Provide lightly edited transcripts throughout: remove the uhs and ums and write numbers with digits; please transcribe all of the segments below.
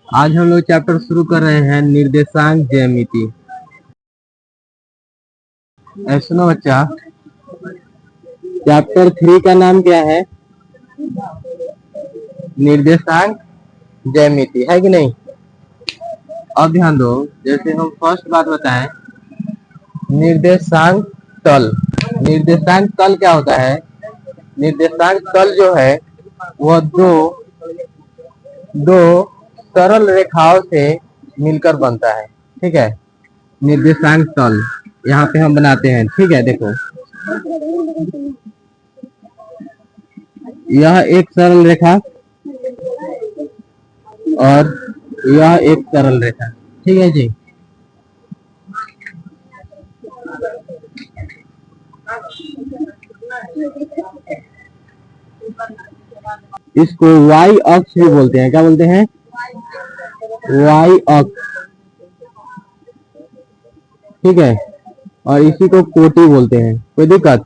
आज हम लोग चैप्टर शुरू कर रहे हैं निर्देशांक ज्यामिति। सुनो बच्चा, चैप्टर 3 का नाम क्या है? निर्देशांक ज्यामिति, है कि नहीं? अब ध्यान दो, जैसे हम फर्स्ट बात बताएं, निर्देशांक तल। निर्देशांक तल क्या होता है? निर्देशांक तल जो है वह दो दो सरल रेखाओं से मिलकर बनता है। ठीक है, निर्देशांक तल यहाँ पे हम बनाते हैं। ठीक है, देखो यह एक सरल रेखा और यह एक सरल रेखा। ठीक है जी। इसको y अक्ष भी बोलते हैं। क्या बोलते हैं? y अक्ष। ठीक है, और इसी को कोटि बोलते हैं। कोई दिक्कत?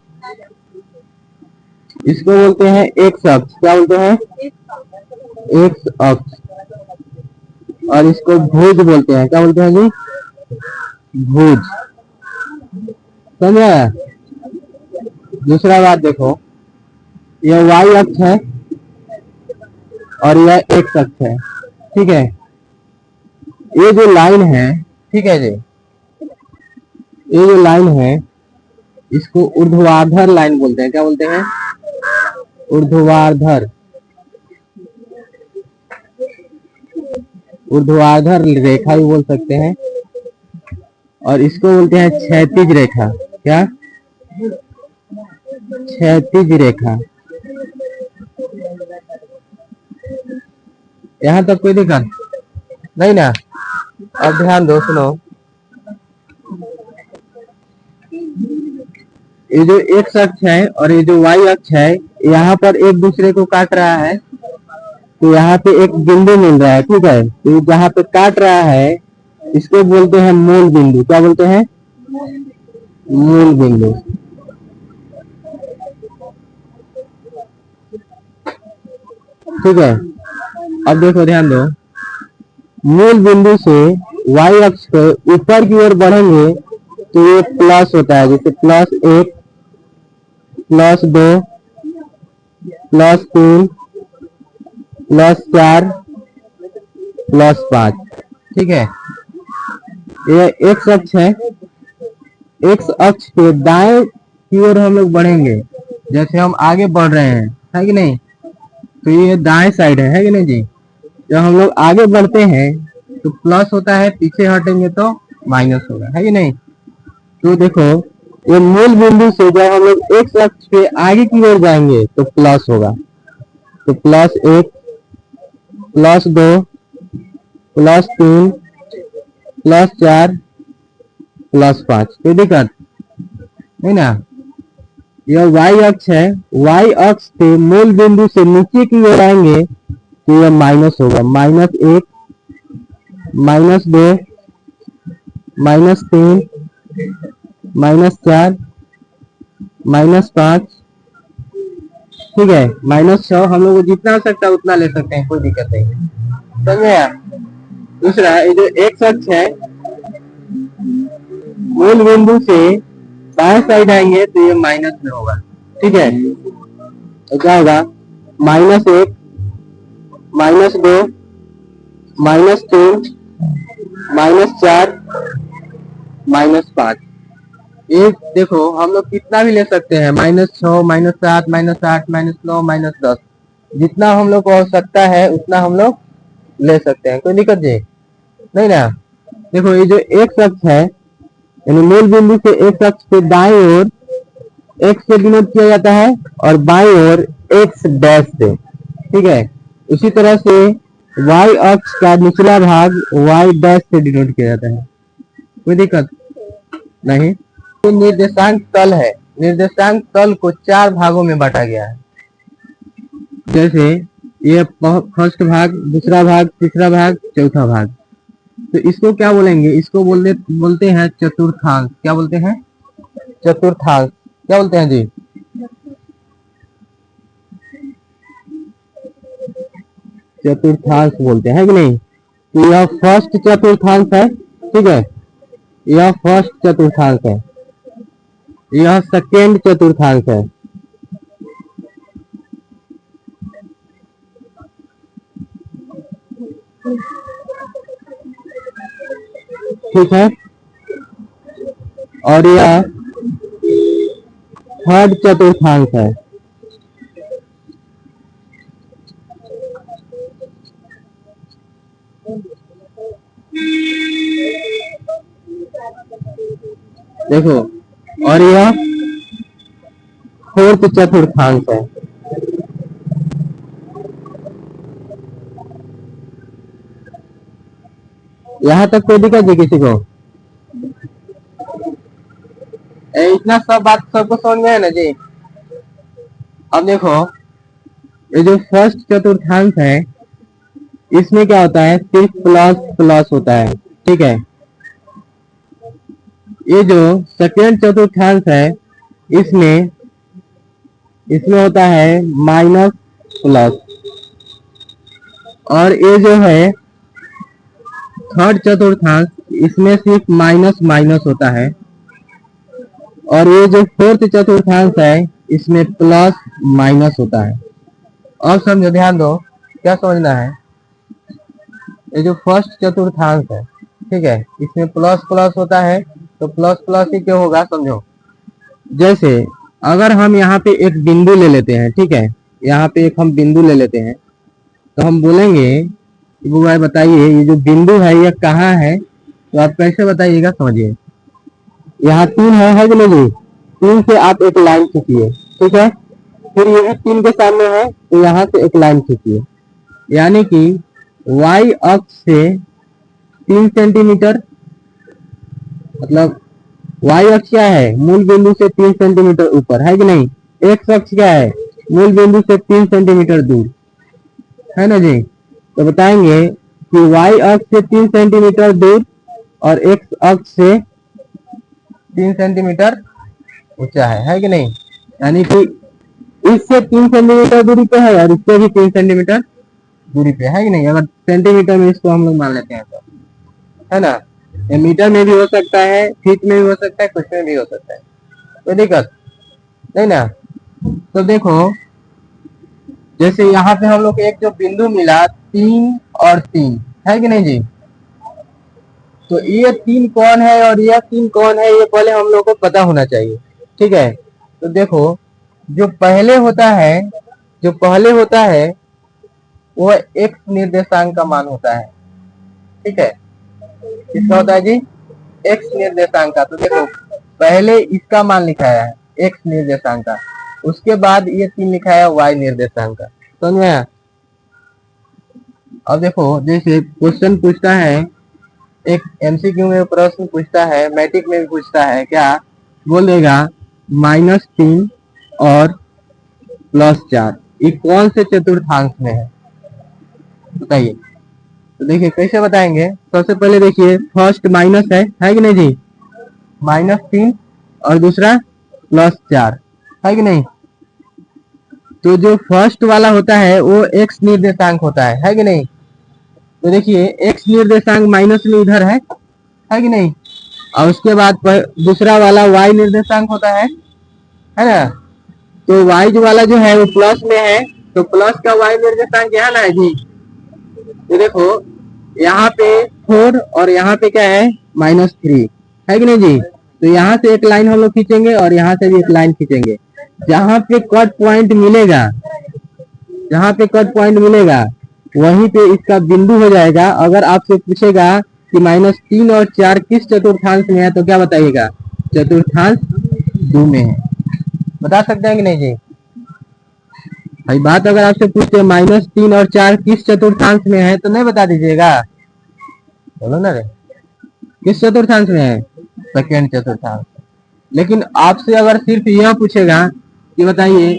इसको बोलते हैं एक्स अक्ष। क्या बोलते हैं? एक्स अक्ष। और इसको भुज बोलते हैं। क्या बोलते हैं जी? भुज। समझ आया? दूसरा बात देखो, यह y अक्ष है और यह एक्स अक्ष है। ठीक है, ये जो लाइन है, ठीक है जी, ये जो लाइन है इसको ऊर्ध्वाधर लाइन बोलते हैं। क्या बोलते हैं? ऊर्ध्वाधर। ऊर्ध्वाधर रेखा भी बोल सकते हैं, और इसको बोलते हैं क्षैतिज रेखा। क्या? क्षैतिज रेखा। यहाँ तक कोई दिक्कत नहीं ना? अब ध्यान दो, सुनो, ये जो एक्स अक्ष है और ये जो वाई अक्ष है, यहाँ पर एक दूसरे को काट रहा है, तो यहाँ पे एक बिंदु मिल रहा है। ठीक है, तो जहाँ पे काट रहा है इसको बोलते हैं मूल बिंदु। क्या बोलते हैं? मूल बिंदु। ठीक है, अब देखो, ध्यान दो, मूल बिंदु से y अक्ष पे ऊपर की ओर बढ़ेंगे तो ये प्लस होता है। जैसे +1, +2, +3, +4, +5। ठीक है, ये एक्स अक्ष है। एक्स अक्ष के दाएं की ओर हम लोग बढ़ेंगे, जैसे हम आगे बढ़ रहे हैं, है कि नहीं? तो ये दाएं साइड है कि नहीं जी? जब हम लोग आगे बढ़ते हैं तो प्लस होता है, पीछे हटेंगे तो माइनस होगा, है कि नहीं? तो देखो, ये मूल बिंदु से जब हम लोग एक्स अक्ष पे आगे की ओर जाएंगे तो प्लस होगा। तो +1, +2, +3, +4, +5। कोई दिक्कत नहीं ना? यह y अक्ष है। y अक्ष से मूल बिंदु से नीचे की ओर आएंगे तो यह माइनस होगा। -1, -2, -3, -4, -5। ठीक है, -6। हम लोग को जितना हो सकता है उतना ले सकते हैं, कोई दिक्कत नहीं। समझे यार? दूसरा, ये जो एक्स अक्ष है, मूल बिंदु से बाएं साइड आएंगे तो ये माइनस में होगा। ठीक है, तो क्या होगा? -1, -2, -3, -4, -5। ये देखो, हम लोग कितना भी ले सकते हैं, -6, -7, -8, -9, -10। जितना हम लोग को आवश्यकता है उतना हम लोग ले सकते हैं। कोई दिक्कत जी नहीं ना? देखो, ये जो एक्स अक्ष है, यानी मूल बिंदु से एक्स अक्ष के दाएं ओर एक्स से डिनोट किया जाता है और बाईं ओर एक्स डैश से। ठीक है, उसी तरह से y अक्ष का निचला भाग y डैश से डिनोट किया जाता है। कोई दिक्कत नहीं। ये निर्देशांक तल है। निर्देशांक तल को 4 भागों में बांटा गया है। जैसे ये फर्स्ट भाग, दूसरा भाग, तीसरा भाग, चौथा भाग। तो इसको क्या बोलेंगे? इसको बोलते हैं चतुर्थांश। क्या बोलते हैं? चतुर्थांश। क्या बोलते हैं जी? चतुर्थांश बोलते हैं कि नहीं? तो यह फर्स्ट चतुर्थांश है, ठीक है, यह फर्स्ट चतुर्थांश है, यह सेकेंड चतुर्थांश है, ठीक है, और यह थर्ड चतुर्थांश है। देखो, और यह फोर्थ चतुर्थांश है। यहाँ तक कोई दिक्कत है किसी को? इतना सब बात सबको समझ में है ना जी? अब देखो, ये जो फर्स्ट चतुर्थांश है इसमें क्या होता है, सिर्फ प्लस प्लस होता है, ठीक है। ये जो सेकेंड चतुर्थांश है इसमें इसमें होता है माइनस प्लस, और ये जो है थर्ड चतुर्थांश इसमें सिर्फ माइनस माइनस होता है, और ये जो फोर्थ चतुर्थांश है इसमें प्लस माइनस होता है। अब समझो, ध्यान दो, क्या समझना है, ये जो फर्स्ट चतुर्थांश है, ठीक है, इसमें प्लस प्लस होता है, तो प्लस प्लस ही क्यों होगा, समझो। जैसे अगर हम यहाँ पे एक बिंदु ले लेते हैं, ठीक है, यहाँ पे एक हम बिंदु ले लेते हैं, तो हम बोलेंगे वो भाई बताइए ये जो बिंदु है ये कहाँ है, तो आप कैसे बताइएगा, समझिए। यहाँ 3 है कि नहीं? 3 से आप एक लाइन खींचिए, ठीक है, फिर यही 3 के सामने है तो यहाँ से एक लाइन खींचिए, यानी कि y अक्ष से 3 सेंटीमीटर, मतलब y अक्ष क्या है, मूल बिंदु से 3 सेंटीमीटर ऊपर, है कि नहीं? x अक्ष क्या है, मूल बिंदु से 3 सेंटीमीटर दूर, है ना जी? तो बताएंगे कि y अक्ष से 3 सेंटीमीटर दूर और x अक्ष से 3 सेंटीमीटर ऊंचा है कि नहीं? यानी कि इससे 3 सेंटीमीटर दूरी पे है और इससे भी 3 सेंटीमीटर दूरी पे है कि नहीं? अगर सेंटीमीटर में इसको हम लोग मान लेते हैं तो, है ना? ये मीटर में भी हो सकता है, फीट में भी हो सकता है, कुछ में भी हो सकता है, कोई दिक्कत नहीं ना। तो देखो, जैसे यहाँ पे हम लोग एक जो बिंदु मिला 3 और 3, है कि नहीं जी? तो ये 3 कौन है और यह 3 कौन है, ये पहले हम लोग को पता होना चाहिए, ठीक है। तो देखो, जो पहले होता है वो x निर्देशांक का मान होता है, ठीक है। किसका होता है जी? x निर्देशांक का। तो देखो, पहले इसका मान लिखा है x निर्देशांक का, उसके बाद ये 3 लिखा है y निर्देशांक का, समझ में आया? अब देखो, जैसे क्वेश्चन पूछता है, एक एमसीक्यू में प्रश्न पूछता है, मैट्रिक में भी पूछता है, क्या बोल देगा, -3 और +4 ये कौन से चतुर्थांश में है, बताइए। तो देखिए कैसे बताएंगे, सबसे पहले देखिए फर्स्ट माइनस है कि नहीं जी? -3 और दूसरा +4, है कि नहीं? तो जो फर्स्ट वाला होता है वो x निर्देशांक होता है कि नहीं? तो देखिए x निर्देशांक माइनस में इधर है कि नहीं? और उसके बाद दूसरा वाला y निर्देशांक होता है ना? तो y जो वाला जो है वो प्लस में है, तो प्लस का y निर्देशांक यहाँ ना है जी। तो देखो, यहाँ पे 4 और यहाँ पे क्या है, -3, है कि नहीं जी? तो यहाँ से एक लाइन हम लोग खींचेंगे और यहाँ से भी एक लाइन खींचेंगे, जहाँ पे कट पॉइंट मिलेगा, वहीं पे इसका बिंदु हो जाएगा। अगर आपसे पूछेगा कि -3 और 4 किस चतुर्थांश में है, तो क्या बताइएगा, चतुर्थांश 2 में है। बता सकते हैं कि नहीं जी? भाई बात अगर आपसे पूछते हैं -3 और 4 किस चतुर्थांश में है, तो नहीं बता दीजिएगा, बोलो ना रे, किस चतुर्थांश में है? सेकेंड चतुर्थांश। लेकिन आपसे अगर सिर्फ यह पूछेगा कि बताइए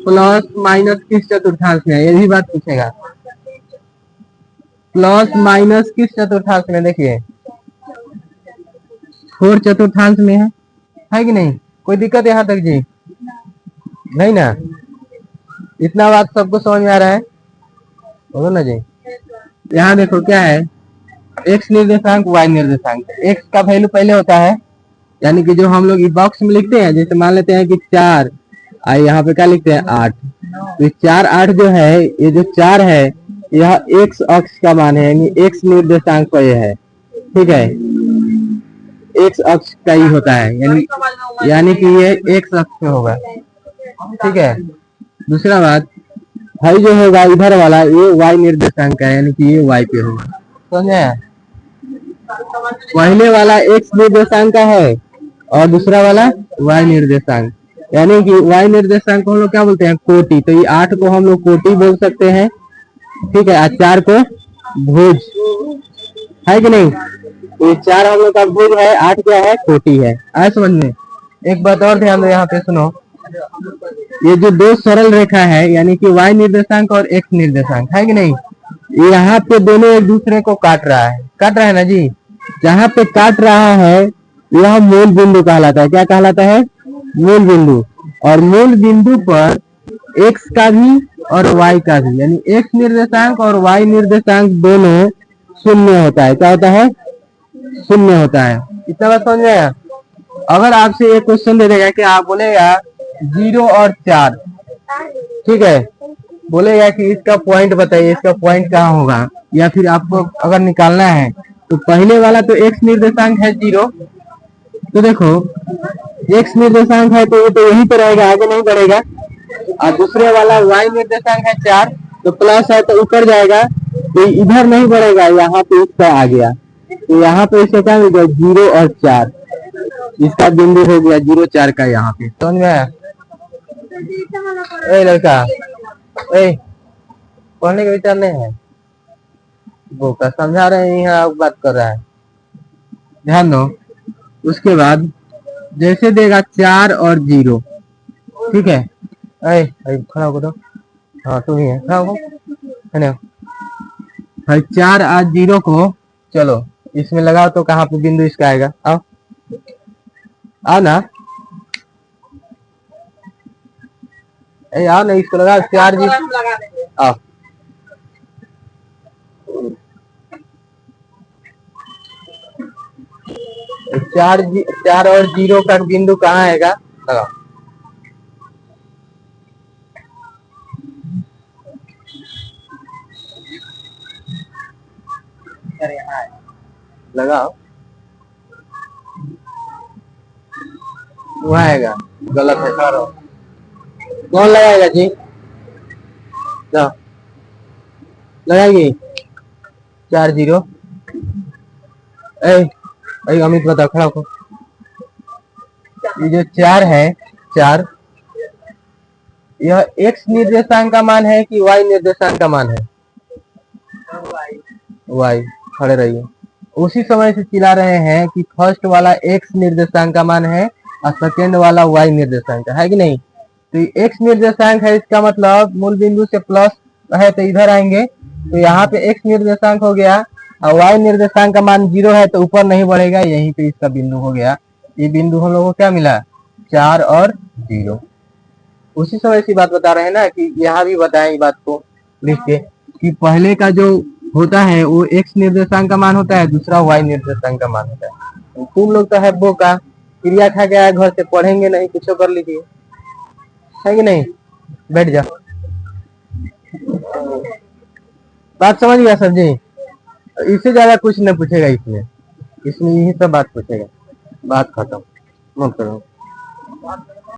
प्लस माइनस किस चतुर्थांश में है, ये भी बात पूछेगा, प्लस माइनस किस चतुर्थांश में, देखिए 4 चतुर्थांश में है कि नहीं? कोई दिक्कत यहाँ तक जी? नहीं ना? इतना बात सबको समझ में आ रहा है, बोलो ना जी। यहाँ देखो क्या है, एक्स निर्देशांक वाई निर्देशांक। एक्स का वैल्यू पहले होता है, यानी कि जो हम लोग इस बॉक्स में लिखते हैं, जैसे मान लेते हैं कि 4, यहाँ पे क्या लिखते हैं 8, तो 4 8 जो है, ये जो 4 है यह एक्स अक्ष का मान है, यानी एक्स निर्देशांक पर यह है, ठीक है, एक्स अक्ष का ही होता है, यानी कि ये एक्स अक्ष पे होगा, ठीक है। दूसरा बात, भाई जो होगा इधर वाला ये वाई निर्देशांक है, यानी कि ये वाई पे होगा, समझे। पहले वाला एक्स निर्देशांक का है और दूसरा वाला वाई निर्देशांक, यानी कि वाई निर्देशांक को हम लोग क्या बोलते हैं, कोटि। तो ये 8 को हम लोग कोटि बोल सकते हैं, ठीक है, 4 को भुज, है कि नहीं। तो ये 4 हम लोग का भुज है, 8 क्या है, कोटि है। आए समझ में। एक बात और ध्यान दो, यहाँ पे सुनो, ये जो दो सरल रेखा है, यानी कि वाई निर्देशांक और एक्स निर्देशांक, है कि नहीं, यहाँ पे दोनों एक दूसरे को काट रहा है ना जी। जहाँ पे काट रहा है यह मूल बिंदु कहलाता है। क्या कहलाता है, मूल बिंदु। और मूल बिंदु पर एक्स का भी और वाई का भी, यानी एक्स निर्देशांक और वाई निर्देशांक दोनों शून्य होता है। क्या होता है, शून्य होता है। इतना बात समझ गया। अगर आपसे एक क्वेश्चन दे देगा कि आप बोलेगा 0 और 4, ठीक है, बोलेगा कि इसका पॉइंट बताइए, इसका पॉइंट कहाँ होगा, या फिर आपको अगर निकालना है तो पहले वाला तो एक्स निर्देशांक है 0, तो देखो एक्स निर्देशांक है तो ये तो यहीं पे रहेगा, आगे नहीं बढ़ेगा। और दूसरे वाला वाई निर्देशांक है 4, तो प्लस है तो ऊपर जाएगा, तो इधर नहीं बढ़ेगा, यहाँ पे इसका आ गया, तो यहाँ पे इसका क्या मिल गया, 0 और 4, इसका बिंदु हो गया 0 4 का यहाँ पे। समझ में आया। लड़का पढ़ने का विचार नहीं है, वो का समझा रहे हैं, यहाँ बात कर रहा है, ध्यान दो। उसके बाद जैसे देगा 4 और 0, ठीक है, खड़ा हो तो, हाँ तुम ही है, खड़ा हो, है ना भाई। 4 और 0 को चलो इसमें लगाओ, तो कहाँ पे बिंदु इसका आएगा, आओ आओ ना, आओ ना, इसको लगा 4 0, आओ 4 और 0 का बिंदु कहाँ आएगा, लगाओ। लगाओ, वो आएगा, गलत है, कौन लगाएगा जी, लगाएगी 4 0। अमित बताओ, खड़ा हो। ये जो 4 है, 4 यह एक्स निर्देशांक का मान है कि वाई निर्देशांक का मान है, वाई। खड़े रहिए। उसी समय से चिल्ला रहे हैं कि फर्स्ट वाला एक्स निर्देशांक का मान है और सेकेंड वाला वाई निर्देशांक है कि नहीं। तो एक्स निर्देशांक है, इसका मतलब मूल बिंदु से प्लस है तो इधर आएंगे, तो यहाँ पे एक्स निर्देशांक हो गया, और वाई निर्देशांक का मान 0 है तो ऊपर नहीं बढ़ेगा, यहीं पे इसका बिंदु हो गया। ये बिंदु हम लोग को क्या मिला, 4 और 0। उसी समय से बात बता रहे हैं ना, कि यहाँ भी बताएं इस बात को लिख के, कि पहले का जो होता है वो एक्स निर्देशांक का मान होता है, दूसरा वाई निर्देशांक का मान होता है। तुम लोग तो है वो का क्रिया खा गया, घर से पढ़ेंगे नहीं, कुछ कर लीजिए, है कि नहीं, बैठ जाओ। बात समझ गया सर जी। इससे ज्यादा कुछ नहीं पूछेगा, इसमें यही सब बात पूछेगा, बात खत्म, मत करो।